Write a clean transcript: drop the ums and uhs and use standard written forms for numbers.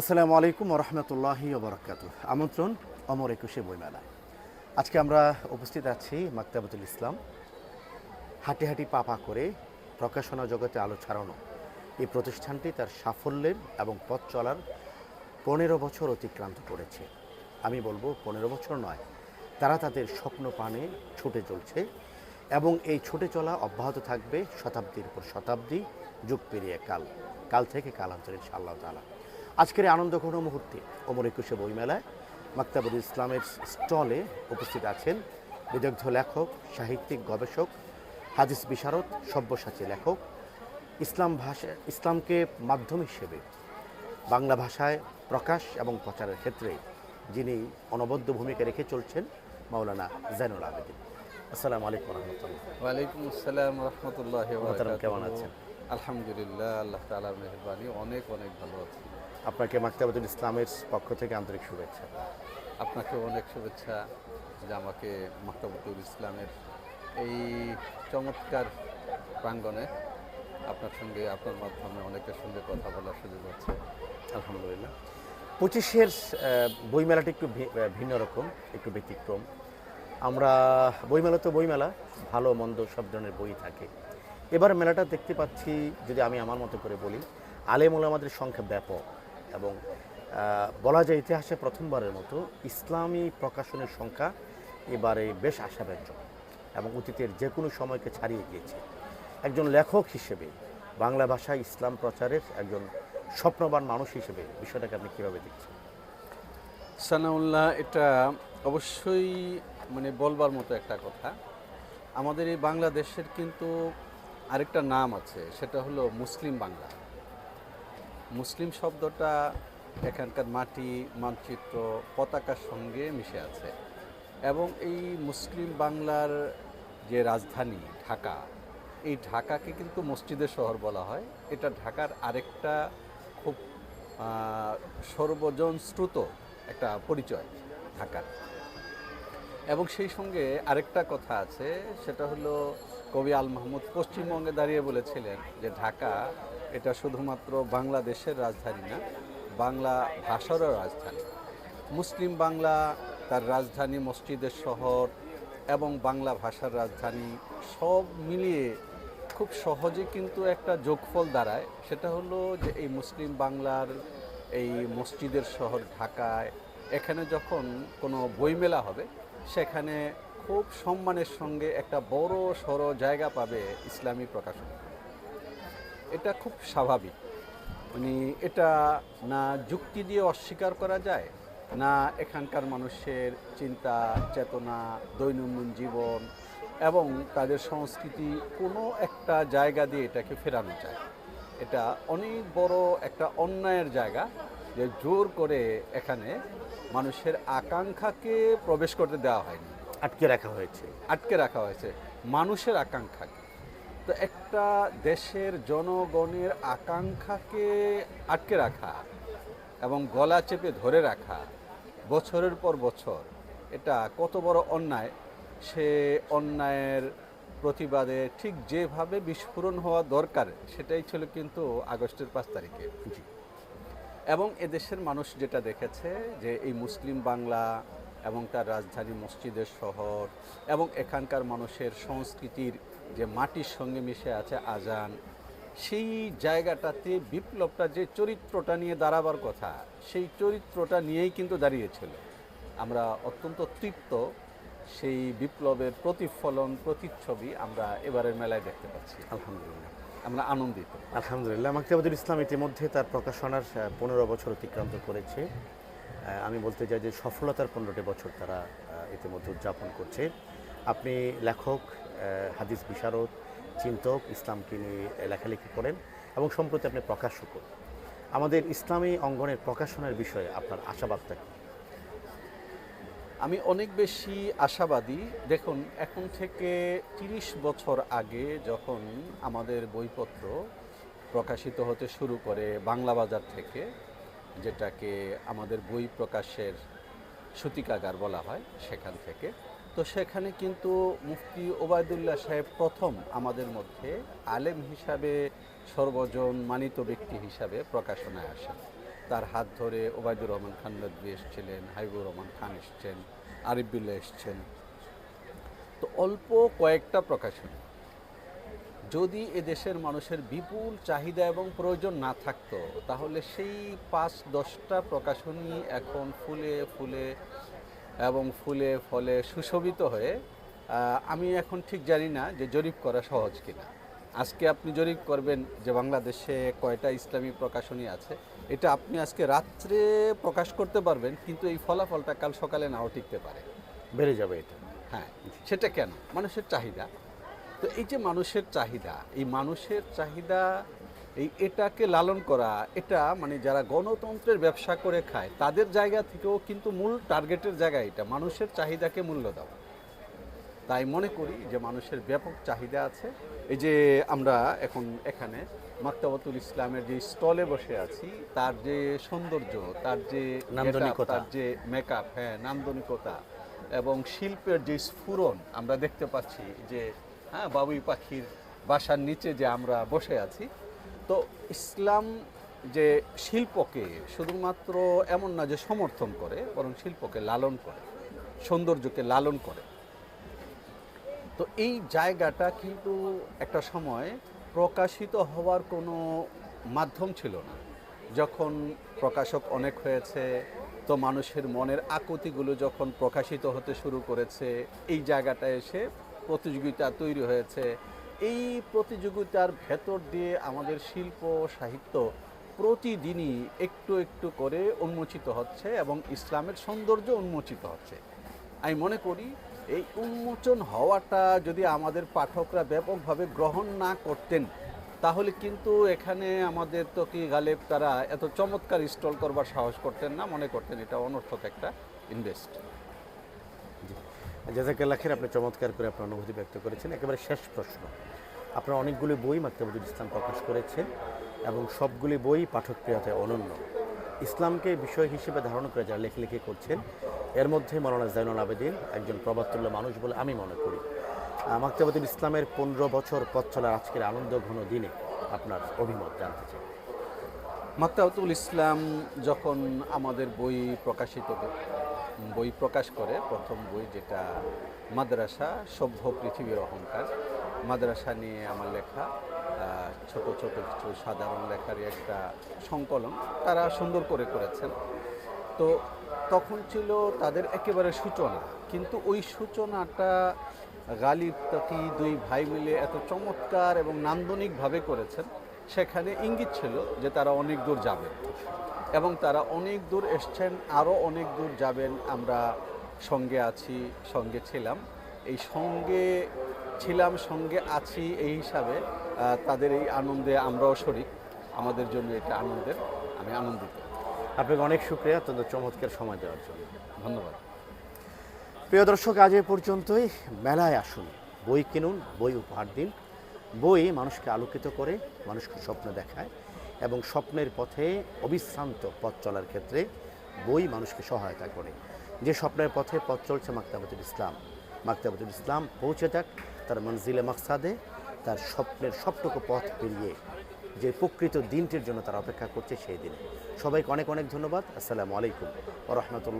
আসসালামু আলাইকুম ওরহমতুল্লাহি ওবরাকাতুহ। আমন্ত্রণ অমর একুশে বইমেলা। আজকে আমরা উপস্থিত আছি মাকতাবাতুল ইসলাম। হাঁটি হাঁটি পা পা করে প্রকাশনা জগতে আলো ছড়ানো এই প্রতিষ্ঠানটি তার সাফল্যের এবং পথ চলার 15 বছর অতিক্রান্ত করেছে। আমি বলবো 15 বছর নয়, তারা তাদের স্বপ্ন পানে ছুটে চলছে এবং এই ছুটে চলা অব্যাহত থাকবে শতাব্দীর পর শতাব্দী, যুগ পেরিয়ে কাল, কাল থেকে কালান্তরে ইনশাআল্লাহ তাআলা। আজকের এই আনন্দঘন মুহূর্তে অমর একুশে বইমেলায় মাকতাবুল ইসলামের স্টলে উপস্থিত আছেন বিদগ্ধ লেখক, সাহিত্যিক, গবেষক, হাদিস বিশারদ, সব্যসাচী লেখক, ইসলামকে মাধ্যম হিসেবে বাংলা ভাষায় প্রকাশ এবং প্রচারের ক্ষেত্রে যিনি অনবদ্য ভূমিকা রেখে চলছেন, মাওলানা জাইনুল আবেদিন। আসসালামু আলাইকুম রহমতুল্লাহ। ওয়ালাইকুম আসসালাম রহমতুল্লাহ। কেমন আছেন? আলহামদুলিল্লাহ, আল্লাহ তাআলার মেহেরবানি অনেক অনেক ভালো আছি। আপনাকে মাকতাবাতুল ইসলামের পক্ষ থেকে আন্তরিক শুভেচ্ছা। আপনাকেও অনেক শুভেচ্ছা যে আমাকে মাকতাবাতুল ইসলামের এই চমৎকার প্রাঙ্গণে আপনার সঙ্গে, আপনার মাধ্যমে অনেকের সঙ্গে কথা বলার সুযোগ হচ্ছে। আলহামদুলিল্লাহ। 25-এর বইমেলাটি একটু ভিন্ন রকম, একটু ব্যতিক্রম। আমরা বইমেলা তো বইমেলা, ভালো মন্দ সব ধরনের বই থাকে। এবার মেলাটা দেখতে পাচ্ছি, যদি আমি আমার মতো করে বলি, আলেম ওলামাদের সংখ্যা ব্যাপক এবং বলা যায় ইতিহাসে প্রথমবারের মতো ইসলামী প্রকাশনের সংখ্যা এবারে বেশ আশাব্যঞ্জক এবং অতীতের যে কোনো সময়কে ছাড়িয়ে গিয়েছে। একজন লেখক হিসেবে, বাংলা ভাষায় ইসলাম প্রচারের একজন স্বপ্নবান মানুষ হিসেবে বিষয়টাকে আপনি কীভাবে দেখছেন? সানাউল্লাহ, এটা অবশ্যই বলবার মতো একটা কথা। আমাদের এই বাংলাদেশের কিন্তু আরেকটা নাম আছে, সেটা হলো মুসলিম বাংলা। মুসলিম শব্দটা এখানকার মাটি, মানচিত্র, পতাকার সঙ্গে মিশে আছে এবং এই মুসলিম বাংলার যে রাজধানী ঢাকা, এই ঢাকাকে কিন্তু মসজিদের শহর বলা হয়। এটা ঢাকার আরেকটা খুব সর্বজন শ্রুত একটা পরিচয় ঢাকার। এবং সেই সঙ্গে আরেকটা কথা আছে, সেটা হলো কবি আল মাহমুদ পশ্চিমবঙ্গে দাঁড়িয়ে বলেছিলেন যে ঢাকা এটা শুধুমাত্র বাংলাদেশের রাজধানী না, বাংলা ভাষারও রাজধানী। মুসলিম বাংলা তার রাজধানী, মসজিদের শহর এবং বাংলা ভাষার রাজধানী সব মিলিয়ে খুব সহজে কিন্তু একটা যোগফল দাঁড়ায়। সেটা হলো যে এই মুসলিম বাংলার এই মসজিদের শহর ঢাকায়, এখানে যখন কোনো বইমেলা হবে, সেখানে খুব সম্মানের সঙ্গে একটা বড় সড়ো জায়গা পাবে ইসলামী প্রকাশন। এটা খুব স্বাভাবিক। এটা না যুক্তি দিয়ে অস্বীকার করা যায়, না এখানকার মানুষের চিন্তা চেতনা, দৈনন্দিন জীবন এবং তাদের সংস্কৃতি কোনো একটা জায়গা দিয়ে এটাকে ফেরানো যায়। এটা অনেক বড় একটা অন্যায়ের জায়গা যে জোর করে এখানে মানুষের আকাঙ্ক্ষাকে প্রবেশ করতে দেওয়া হয়নি, আটকে রাখা হয়েছে মানুষের আকাঙ্ক্ষাকে। তো একটা দেশের জনগণের আকাঙ্ক্ষাকে আটকে রাখা এবং গলা চেপে ধরে রাখা বছরের পর বছর, এটা কত বড় অন্যায়। সে অন্যায়ের প্রতিবাদে ঠিক যেভাবে বিস্ফোরণ হওয়া দরকার, সেটাই ছিল কিন্তু আগস্টের 5 তারিখে। এবং এদেশের মানুষ যেটা দেখেছে যে এই মুসলিম বাংলা এবং তার রাজধানী মসজিদের শহর এবং এখানকার মানুষের সংস্কৃতির যে মাটির সঙ্গে মিশে আছে আজান, সেই জায়গাটাতে বিপ্লবটা যে চরিত্রটা নিয়ে দাঁড়াবার কথা, সেই চরিত্রটা নিয়েই কিন্তু দাঁড়িয়েছিল। আমরা অত্যন্ত তৃপ্ত, সেই বিপ্লবের প্রতিফলন, প্রতিচ্ছবি আমরা এবারের মেলায় দেখতে পাচ্ছি। আলহামদুলিল্লাহ, আমরা আনন্দিত। আলহামদুলিল্লাহ। মাকতাবাতুল ইসলাম ইতিমধ্যে তার প্রকাশনার 15 বছর অতিক্রান্ত করেছে। আমি বলতে চাই যে সফলতার 15টি বছর তারা ইতিমধ্যে উদযাপন করছে। আপনি লেখক, হাদিস বিশারদ, চিন্তক, ইসলামকে নিয়ে লেখালেখি করেন এবং সম্প্রতি আপনি প্রকাশকও। আমাদের ইসলামী অঙ্গনের প্রকাশনার বিষয়ে আপনার আশাবাদটা কি? আমি অনেক বেশি আশাবাদী। দেখুন, এখন থেকে 30 বছর আগে যখন আমাদের বইপত্র প্রকাশিত হতে শুরু করে বাংলা বাজার থেকে, যেটাকে আমাদের বই প্রকাশের সূতিকাগার বলা হয়, সেখান থেকে, তো সেখানে কিন্তু মুফতি ওবায়দুল্লাহ সাহেব প্রথম আমাদের মধ্যে আলেম হিসাবে, সর্বজন মানিত ব্যক্তি হিসাবে প্রকাশনায় আসেন। তার হাত ধরে ওবায়দুর রহমান খান নদভী এসেছিলেন, হাবিবুর রহমান খান এসছেন, আরিফ বিল্লাহ এসছেন। তো অল্প কয়েকটা প্রকাশনী, যদি এদেশের মানুষের বিপুল চাহিদা এবং প্রয়োজন না থাকতো, তাহলে সেই 5-10টা প্রকাশনী এখন ফুলে ফুলে এবং ফুলে ফলে সুশোভিত হয়ে, আমি এখন ঠিক জানি না যে জরিপ করা সহজ কিনা। আজকে আপনি জরিপ করবেন যে বাংলাদেশে কয়টা ইসলামী প্রকাশনী আছে, এটা আপনি আজকে রাত্রে প্রকাশ করতে পারবেন, কিন্তু এই ফলাফলটা কাল সকালে নাও টিকতে পারে। বেড়ে যাবে এটা। হ্যাঁ, সেটা কেন? মানুষের চাহিদা। তো এই যে মানুষের চাহিদা, এই মানুষের চাহিদা, এটাকে লালন করা, এটা মানে যারা গণতন্ত্রের ব্যবসা করে খায় তাদের জায়গা থেকেও কিন্তু মূল টার্গেটের জায়গা এটা, মানুষের চাহিদাকে মূল্য দেওয়া। তাই মনে করি যে মানুষের ব্যাপক চাহিদা আছে। এই যে আমরা এখন এখানে মাকতাবাতুল ইসলামের যে স্টলে বসে আছি, তার যে সৌন্দর্য, তার যে নান্দনিকতা, তার যে মেকআপ, হ্যাঁ নান্দনিকতা এবং শিল্পের যে স্ফুরণ আমরা দেখতে পাচ্ছি, যে হ্যাঁ বাবুই পাখির বাসার নিচে যে আমরা বসে আছি। তো ইসলাম যে শিল্পকে শুধুমাত্র এমন না যে সমর্থন করে, বরং শিল্পকে লালন করে, সৌন্দর্যকে লালন করে। তো এই জায়গাটা কিন্তু একটা সময় প্রকাশিত হওয়ার কোনো মাধ্যম ছিল না। যখন প্রকাশক অনেক হয়েছে, তো মানুষের মনের আকুতিগুলো যখন প্রকাশিত হতে শুরু করেছে, এই জায়গাটায় এসে প্রতিযোগিতা তৈরি হয়েছে। এই প্রতিযোগিতার ভেতর দিয়ে আমাদের শিল্প সাহিত্য প্রতিদিনই একটু একটু করে উন্মোচিত হচ্ছে এবং ইসলামের সৌন্দর্য উন্মোচিত হচ্ছে। আমি মনে করি এই উন্মোচন হওয়াটা যদি আমাদের পাঠকরা ব্যাপকভাবে গ্রহণ না করতেন, তাহলে কিন্তু এখানে আমাদের তো কি গালেব তারা এত চমৎকার স্টল করবার সাহস করতেন না, মনে করতেন এটা অনর্থক একটা ইনভেস্ট। জাযাকাল্লাহ খাইর, আপনি চমৎকার করে আপনার অনুভূতি ব্যক্ত করেছেন। একেবারে শেষ প্রশ্ন, আপনার অনেকগুলি বই মাকতাবাতুল ইসলাম প্রকাশ করেছে এবং সবগুলি বই পাঠকপ্রিয়তায় অনন্য। ইসলামকে বিষয় হিসেবে ধারণ করে যারা লেখালেখি করছেন, এর মধ্যে মাওলানা জাইনুল আবেদিন একজন প্রবাদতুল্য মানুষ বলে আমি মনে করি। মাকতাবাতুল ইসলামের 15 বছর পথ চলার আজকের আনন্দ ঘন দিনে আপনার অভিমত জানতে চাই। মাকতাবাতুল ইসলাম যখন আমাদের বই প্রকাশ করে, প্রথম বই যেটা মাদ্রাসা সভ্য পৃথিবীর অহংকার, মাদ্রাসা নিয়ে আমার লেখা ছোট ছোট কিছু সাধারণ লেখারই একটা সংকলন তারা সুন্দর করে করেছেন। তো তখন ছিল তাদের একেবারে সূচনা, কিন্তু ওই সূচনাটা গালিব তকি দুই ভাই মিলে এত চমৎকার এবং নান্দনিকভাবে করেছেন, সেখানে ইঙ্গিত ছিল যে তারা অনেক দূর যাবেন এবং তারা অনেক দূর এসছেন, আরও অনেক দূর যাবেন। আমরা সঙ্গে আছি, সঙ্গে ছিলাম, এই সঙ্গে ছিলাম, সঙ্গে আছি, এই হিসাবে তাদের এই আনন্দে আমরাও শরিক। আমাদের জন্য এটা আনন্দের, আমি আনন্দিত। আপনাকে অনেক শুকরিয়া অত্যন্ত চমৎকার সময় দেওয়ার জন্য। ধন্যবাদ। প্রিয় দর্শক, আজ এ পর্যন্তই। মেলায় আসুন, বই কিনুন, বই উপহার দিন। বই মানুষকে আলোকিত করে, মানুষকে স্বপ্ন দেখায় এবং স্বপ্নের পথে অবিশ্রান্ত পথ চলার ক্ষেত্রে বই মানুষকে সহায়তা করে। যে স্বপ্নের পথে পথ চলছে মাকতাবাতুল ইসলাম, মাকতাবাতুল ইসলাম পৌঁছে যাক তার মনজিলে মাকসাদে, তার স্বপ্নের সবটুকু পথ পেরিয়ে যে প্রকৃত দিনটির জন্য তারা অপেক্ষা করছে সেই দিনে। সবাইকে অনেক অনেক ধন্যবাদ। আসসালামু আলাইকুম ওয়া রাহমাতুল্লাহ।